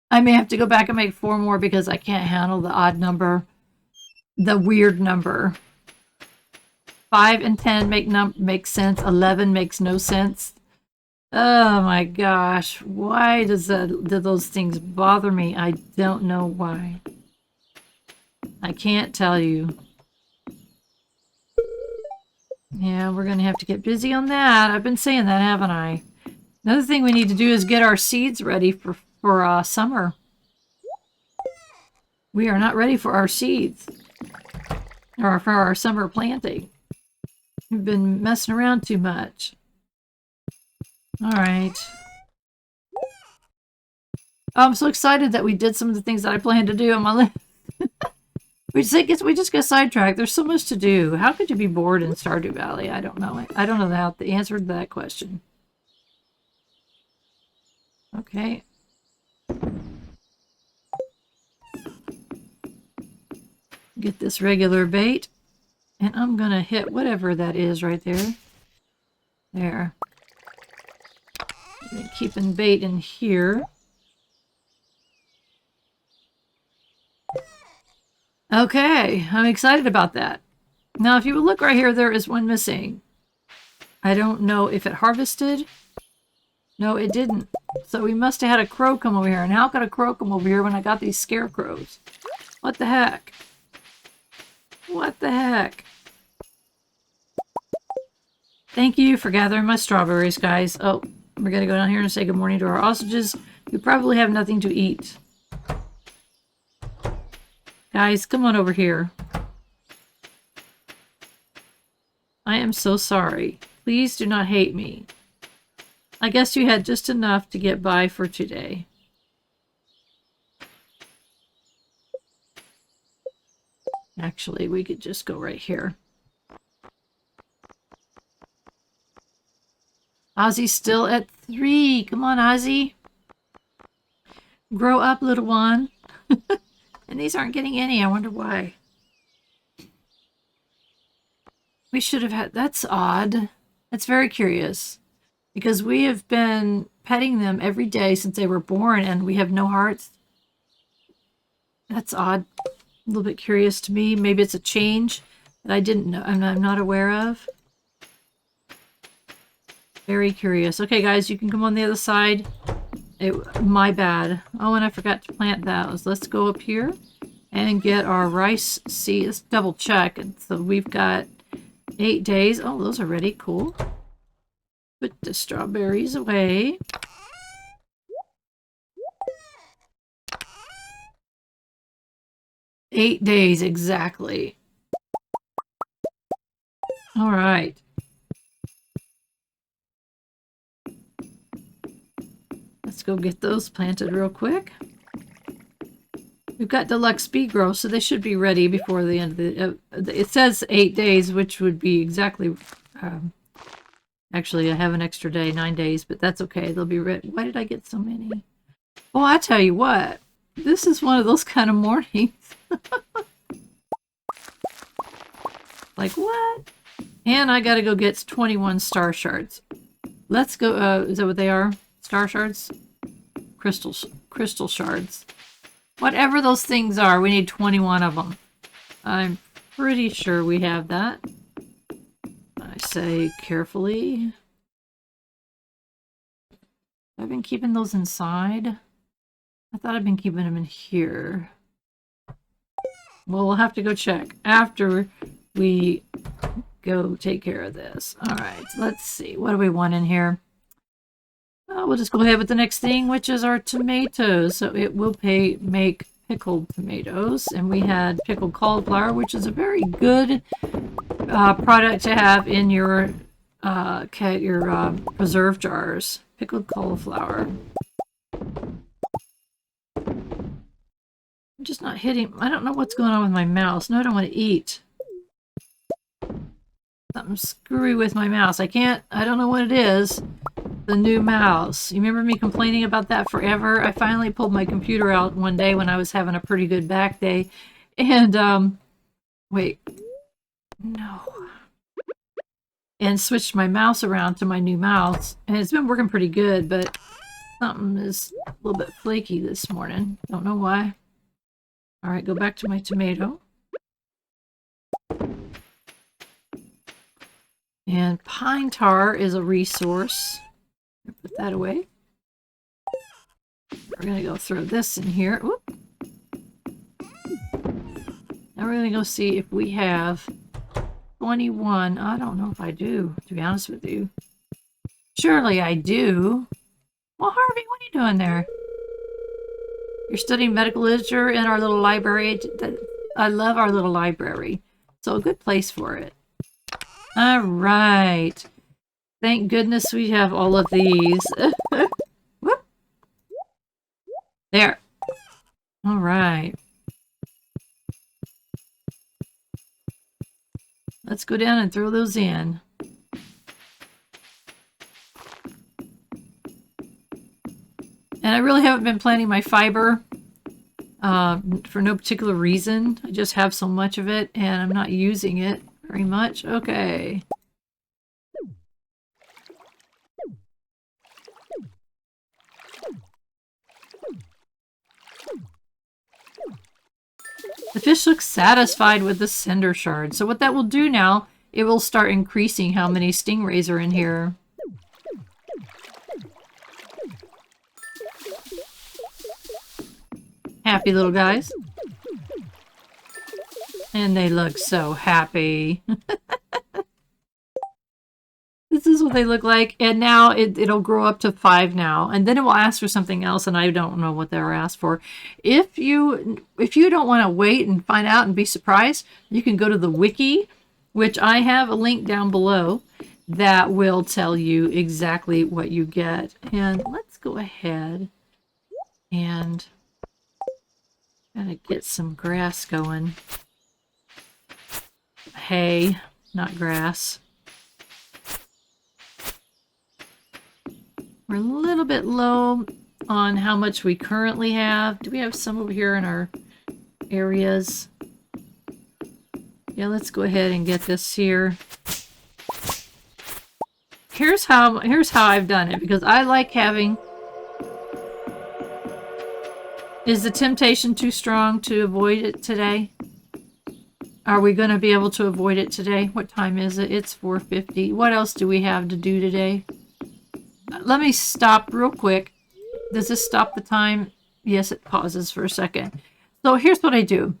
I may have to go back and make 4 more because I can't handle the odd number. The weird number. 5 and 10 make sense. 11 makes no sense. Oh my gosh. Why do those things bother me? I don't know why. I can't tell you. Yeah, we're going to have to get busy on that. I've been saying that, haven't I? Another thing we need to do is get our seeds ready for summer. We are not ready for our seeds. Or for our summer planting. We've been messing around too much. Alright. I'm so excited that we did some of the things that I planned to do on my list. We just got sidetracked. There's so much to do. How could you be bored in Stardew Valley? I don't know. I don't know the answer to that question. Okay. Get this regular bait. And I'm going to hit whatever that is right there. There. And keeping bait in here. Okay, I'm excited about that. Now, if you would look right here, there is one missing. I don't know if it harvested. No, it didn't. So we must have had a crow come over here. And how could a crow come over here when I got these scarecrows? What the heck? What the heck? Thank you for gathering my strawberries, guys. Oh, we're going to go down here and say good morning to our ostriches. We probably have nothing to eat. Guys, come on over here. I am so sorry. Please do not hate me. I guess you had just enough to get by for today. Actually, we could just go right here. Ozzy's still at 3. Come on, Ozzy. Grow up, little one. And these aren't getting any. I wonder why. We should have had... That's odd. That's very curious. Because we have been petting them every day since they were born, and we have no hearts. That's odd. A little bit curious to me. Maybe it's a change that I didn't know. I'm not aware of. Very curious. Okay, guys, you can come on the other side. My bad. Oh, and I forgot to plant those. Let's go up here and get our rice seeds. Let's double check. And so we've got 8 days. Oh, those are ready. Cool. Put the strawberries away. 8 days exactly. All right. Let's go get those planted real quick. We've got deluxe speed growth, so they should be ready before the end of the... it says 8 days, which would be exactly... actually, I have an extra day, 9 days, but that's okay. They'll be ready. Why did I get so many? Oh, I tell you what. This is one of those kind of mornings. Like, what? And I gotta go get 21 star shards. Let's go... is that what they are? Star shards? Crystal shards. Whatever those things are, we need 21 of them. I'm pretty sure we have that. I say carefully. I've been keeping those inside. I thought I'd been keeping them in here. Well, we'll have to go check after we go take care of this. All right, let's see. What do we want in here? We'll just go ahead with the next thing, which is our tomatoes. So it will make pickled tomatoes. And we had pickled cauliflower, which is a very good product to have in your preserve jars. Pickled cauliflower. I'm just not hitting. I don't know what's going on with my mouse. No, I don't want to eat. Something screwy with my mouse. I don't know what it is. The new mouse. You remember me complaining about that forever? I finally pulled my computer out one day when I was having a pretty good back day. And, wait. No. And switched my mouse around to my new mouse. And it's been working pretty good, but something is a little bit flaky this morning. Don't know why. All right, go back to my tomato. And pine tar is a resource. Put that away. We're going to go throw this in here. Whoop. Now we're going to go see if we have 21. I don't know if I do, to be honest with you. Surely I do. Well, Harvey, what are you doing there? You're studying medical literature in our little library. I love our little library. So a good place for it. All right. Thank goodness we have all of these. Whoop. There. All right. Let's go down and throw those in. And I really haven't been planting my fiber for no particular reason. I just have so much of it and I'm not using it very much. Okay. The fish looks satisfied with the cinder shard. So what that will do now, it will start increasing how many stingrays are in here. Happy little guys. And they look so happy. This is what they look like. And now it'll grow up to 5 now. And then it will ask for something else, and I don't know what they're asked for. If you don't want to wait and find out and be surprised, you can go to the wiki, which I have a link down below that will tell you exactly what you get. And let's go ahead and gotta get some grass going. Hay, not grass. We're a little bit low on how much we currently have. Do we have some over here in our areas? Yeah, let's go ahead and get this here. Here's how I've done it, because I like having... Is the temptation too strong to avoid it today? Are we going to be able to avoid it today? What time is it? It's 4:50. What else do we have to do today? Let me stop real quick. Does this stop the time? Yes, it pauses for a second. So here's what I do.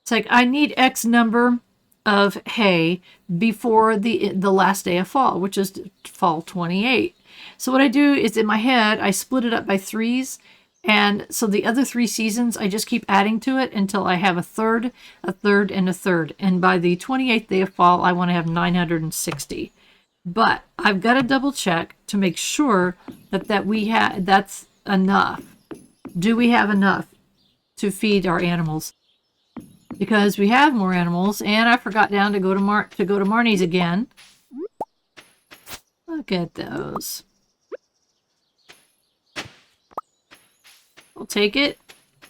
It's like I need X number of hay before the last day of fall, which is fall 28. So what I do is in my head, I split it up by 3s. And so the other 3 seasons, I just keep adding to it until I have a third, and a third. And by the 28th day of fall, I want to have 960. But I've got to double check to make sure that that's enough. Do we have enough to feed our animals? Because we have more animals, and I forgot down to go to Marnie's again. Look at those. We'll take it.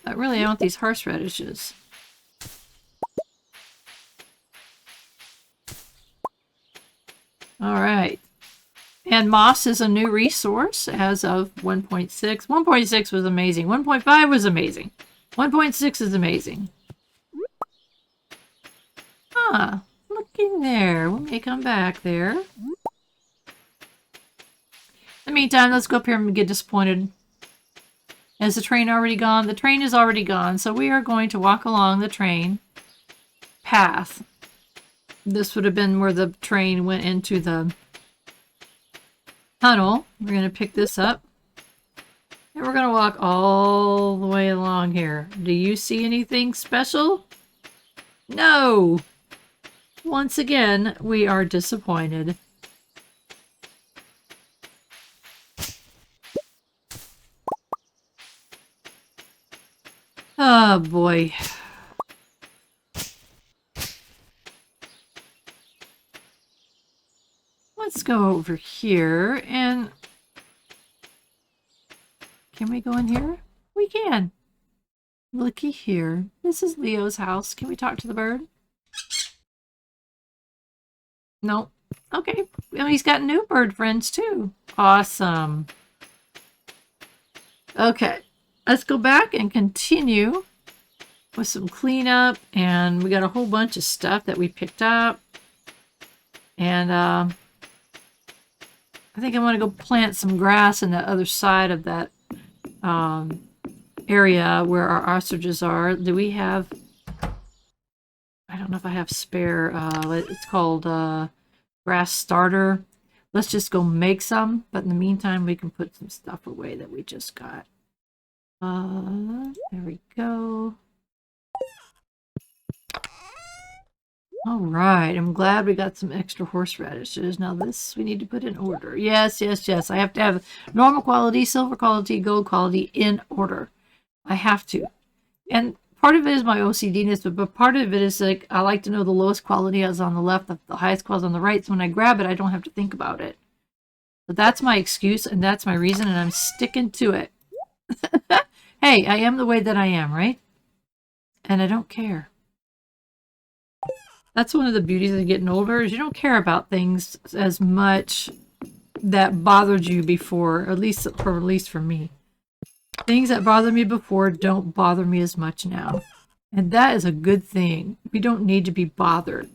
But really, I want these horseradishes. All right. And moss is a new resource as of 1.6. 1.6 was amazing. 1.5 was amazing. 1.6 is amazing. Ah, look in there. We may come back there. In the meantime, let's go up here and get disappointed. Is the train already gone? The train is already gone, so we are going to walk along the train path. This would have been where the train went into the tunnel. We're going to pick this up. And we're going to walk all the way along here. Do you see anything special? No! Once again, we are disappointed. Oh boy. Let's go over here and... Can we go in here? We can. Looky here. This is Leo's house. Can we talk to the bird? No. Okay. Well, he's got new bird friends too. Awesome. Okay. Let's go back and continue with some cleanup. And we got a whole bunch of stuff that we picked up. And I think I want to go plant some grass on the other side of that area where our ostriches are. Do we have... I don't know if I have spare... it's called grass starter. Let's just go make some. But in the meantime, we can put some stuff away that we just got. There we go. All right, I'm glad we got some extra horseradishes. Now this we need to put in order. Yes, yes, yes. I have to have normal quality, silver quality, gold quality in order. I have to. And part of it is my OCDness, but part of it is like I like to know the lowest quality is on the left, the highest quality is on the right. So when I grab it, I don't have to think about it. But that's my excuse and that's my reason, and I'm sticking to it. Hey, I am the way that I am, right? And I don't care. That's one of the beauties of getting older, is you don't care about things as much that bothered you before, at least for me. Things that bothered me before don't bother me as much now. And that is a good thing. We don't need to be bothered.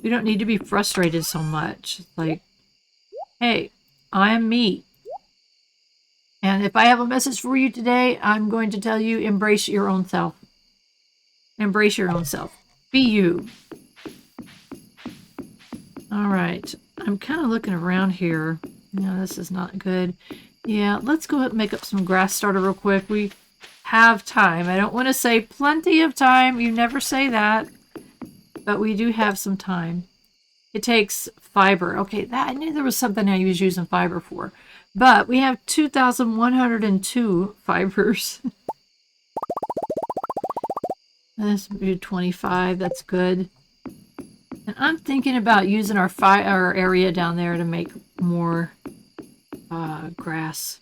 We don't need to be frustrated so much. It's like, hey, I am me. And if I have a message for you today, I'm going to tell you, embrace your own self. Embrace your own self. Be you. All right. I'm kind of looking around here. No, this is not good. Yeah, let's go ahead and make up some grass starter real quick. We have time. I don't want to say plenty of time. You never say that. But we do have some time. It takes fiber. Okay, I knew there was something I was using fiber for. But we have 2,102 fibers. Let's do 25. That's good. And I'm thinking about using our area down there to make more grass.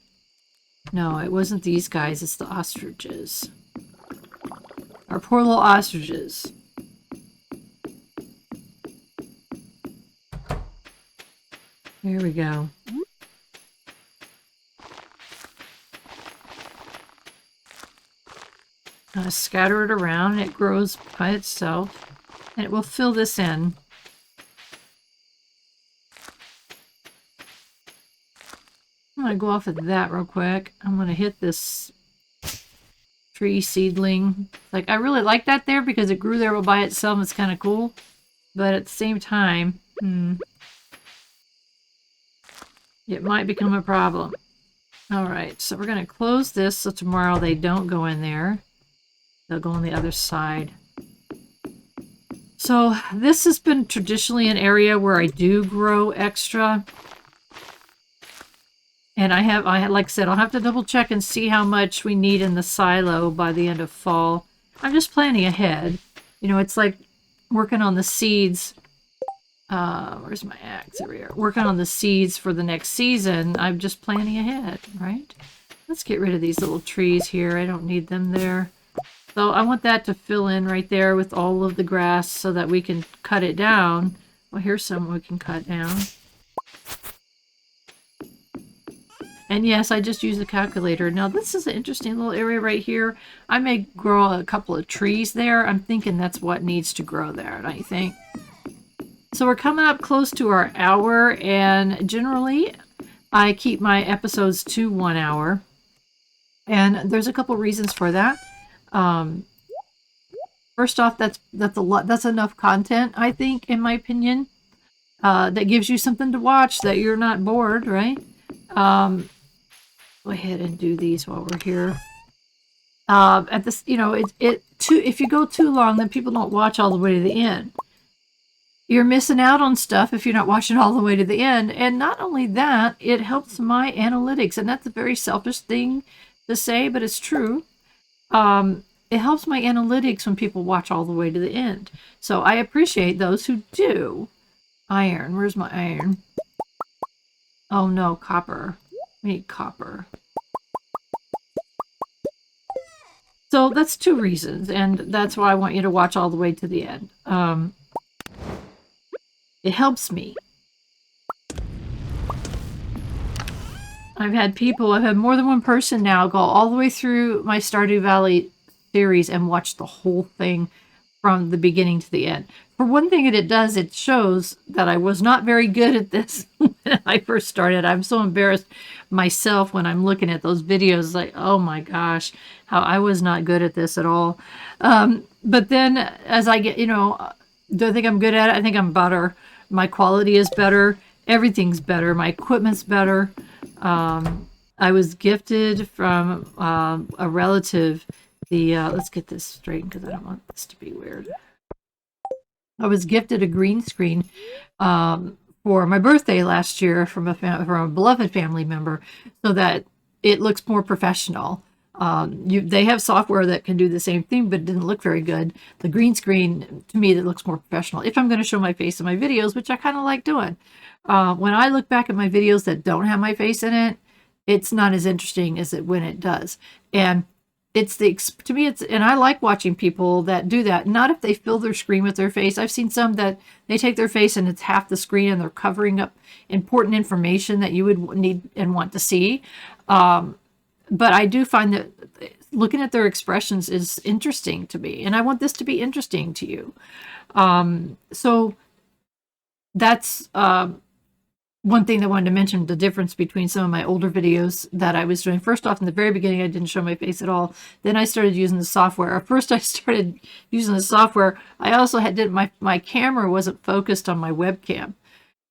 No, it wasn't these guys. It's the ostriches. Our poor little ostriches. There we go. Scatter it around and it grows by itself, and it will fill this in. I'm going to go off of that real quick. I'm going to hit this tree seedling. Like, I really like that there because it grew there all by itself. It's kind of cool. But at the same time, it might become a problem. All right, so we're going to close this so tomorrow they don't go in there. They'll go on the other side. So this has been traditionally an area where I do grow extra. And like I said, I'll have to double check and see how much we need in the silo by the end of fall. I'm just planning ahead. You know, it's like working on the seeds. Where's my axe? Over here. Working on the seeds for the next season. I'm just planning ahead, right? Let's get rid of these little trees here. I don't need them there. So I want that to fill in right there with all of the grass so that we can cut it down. Well, here's some we can cut down. And yes, I just used the calculator. Now this is an interesting little area right here. I may grow a couple of trees there. I'm thinking that's what needs to grow there, don't you think? So we're coming up close to our hour, and generally I keep my episodes to 1 hour. And there's a couple reasons for that. First off, that's a lot. That's enough content, I think, in my opinion. That gives you something to watch, that you're not bored, right? Go ahead and do these while we're here. At this, you know, if you go too long, then people don't watch all the way to the end. You're missing out on stuff if you're not watching all the way to the end. And not only that, it helps my analytics, and that's a very selfish thing to say, but it's true. It helps my analytics when people watch all the way to the end. So I appreciate those who do. Iron. Where's my iron? Oh no, copper. We need copper. So that's 2 reasons, and that's why I want you to watch all the way to the end. It helps me. I've had more than one person now go all the way through my Stardew Valley series and watch the whole thing from the beginning to the end. For one thing it shows that I was not very good at this when I first started. I'm so embarrassed myself when I'm looking at those videos, like, oh my gosh, how I was not good at this at all. But then as I get, do I think I'm good at it? I think I'm better. My quality is better. Everything's better. My equipment's better. I was gifted from a relative. Let's get this straight because I don't want this to be weird. I was gifted a green screen for my birthday last year from a beloved family member, so that it looks more professional. They have software that can do the same thing, but it didn't look very good. The green screen, to me, that looks more professional. If I'm going to show my face in my videos, which I kind of like doing. When I look back at my videos that don't have my face in it, it's not as interesting as when it does. And to me, and I like watching people that do that. Not if they fill their screen with their face. I've seen some that they take their face and it's half the screen and they're covering up important information that you would need and want to see. But I do find that looking at their expressions is interesting to me, and I want this to be interesting to you. So that's one thing that I wanted to mention, the difference between some of my older videos that I was doing. First off, in the very beginning, I didn't show my face at all. Then I started using the software. First, I started using the software. I also my camera wasn't focused on my webcam.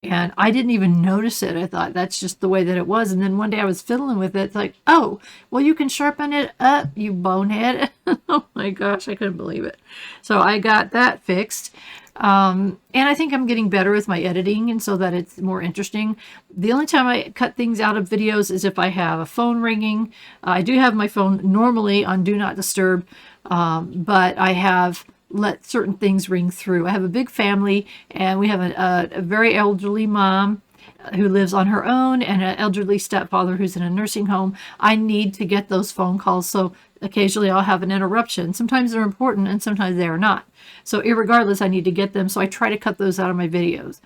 And I didn't even notice it. I thought that's just the way that it was. And then one day I was fiddling with it. It's like, oh, well, you can sharpen it up, you bonehead. Oh my gosh, I couldn't believe it. So I got that fixed. And I think I'm getting better with my editing, and so that it's more interesting. The only time I cut things out of videos is if I have a phone ringing. I do have my phone normally on Do Not Disturb, but I have let certain things ring through. I have a big family, and we have a very elderly mom who lives on her own and an elderly stepfather who's in a nursing home. I need to get those phone calls, so occasionally I'll have an interruption. Sometimes they're important and sometimes they are not. So irregardless, I need to get them, so I try to cut those out of my videos.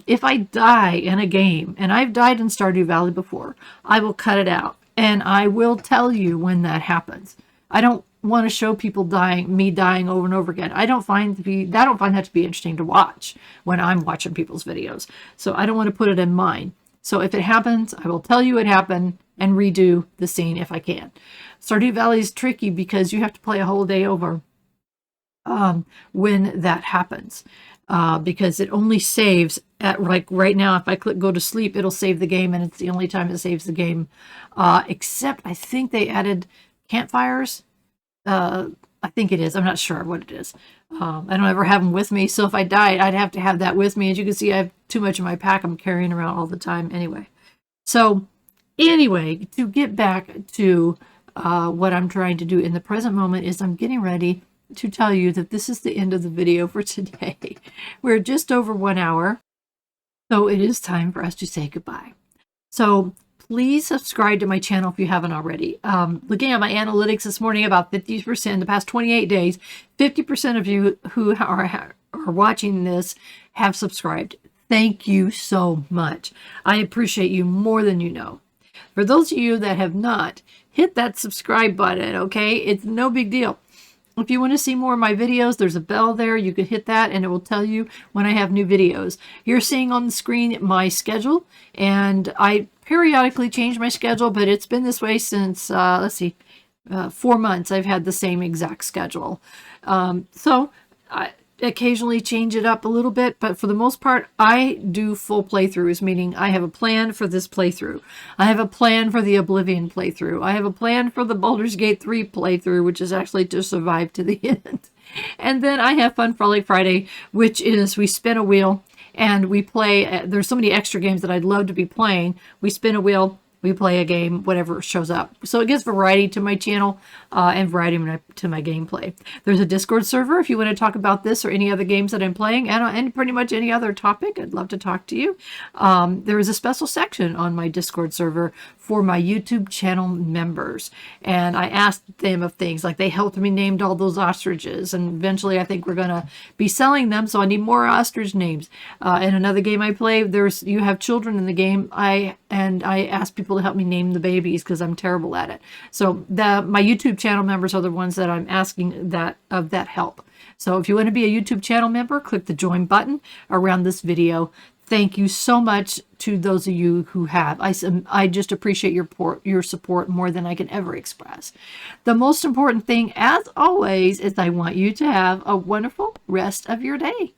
If I die in a game, and I've died in Stardew Valley before, I will cut it out, and I will tell you when that happens. I don't want to show people me dying over and over again. I don't find that to be interesting to watch when I'm watching people's videos. So I don't want to put it in mine. So if it happens, I will tell you it happened and redo the scene if I can. Stardew Valley is tricky because you have to play a whole day over when that happens, because it only saves like right now, if I click go to sleep, it'll save the game, and it's the only time it saves the game. Except I think they added campfires. I think it is. I'm not sure what it is. I don't ever have them with me, so if I died, I'd have to have that with me. As you can see, I have too much in my pack. I'm carrying around all the time anyway. So anyway, to get back to what I'm trying to do in the present moment is I'm getting ready to tell you that this is the end of the video for today. We're just over 1 hour, so it is time for us to say goodbye. So please subscribe to my channel if you haven't already. Looking at my analytics this morning, about 50% in the past 28 days, 50% of you who are watching this have subscribed. Thank you so much. I appreciate you more than you know. For those of you that have not, hit that subscribe button, okay? It's no big deal. If you want to see more of my videos, there's a bell there. You can hit that and it will tell you when I have new videos. You're seeing on the screen my schedule, and I periodically change my schedule, but it's been this way since, let's see, 4 months. I've had the same exact schedule. So I occasionally change it up a little bit, but for the most part, I do full playthroughs, meaning I have a plan for this playthrough. I have a plan for the Oblivion playthrough. I have a plan for the Baldur's Gate 3 playthrough, which is actually to survive to the end. And then I have Fun Frolic Friday, which is we spin a wheel and we play. There's so many extra games that I'd love to be playing. We spin a wheel, we play a game, whatever shows up. So it gives variety to my channel and variety to my gameplay. There's a Discord server if you want to talk about this or any other games that I'm playing, and pretty much any other topic. I'd love to talk to you. There is a special section on my Discord server for my YouTube channel members. And I asked them of things like they helped me name all those ostriches. And eventually I think we're going to be selling them. So I need more ostrich names. In another game I play, you have children in the game. I ask people to help me name the babies because I'm terrible at it. So my YouTube channel members are the ones that I'm asking that help. So if you want to be a YouTube channel member, click the join button around this video. Thank you so much to those of you who have. I just appreciate your support more than I can ever express. The most important thing, as always, is I want you to have a wonderful rest of your day.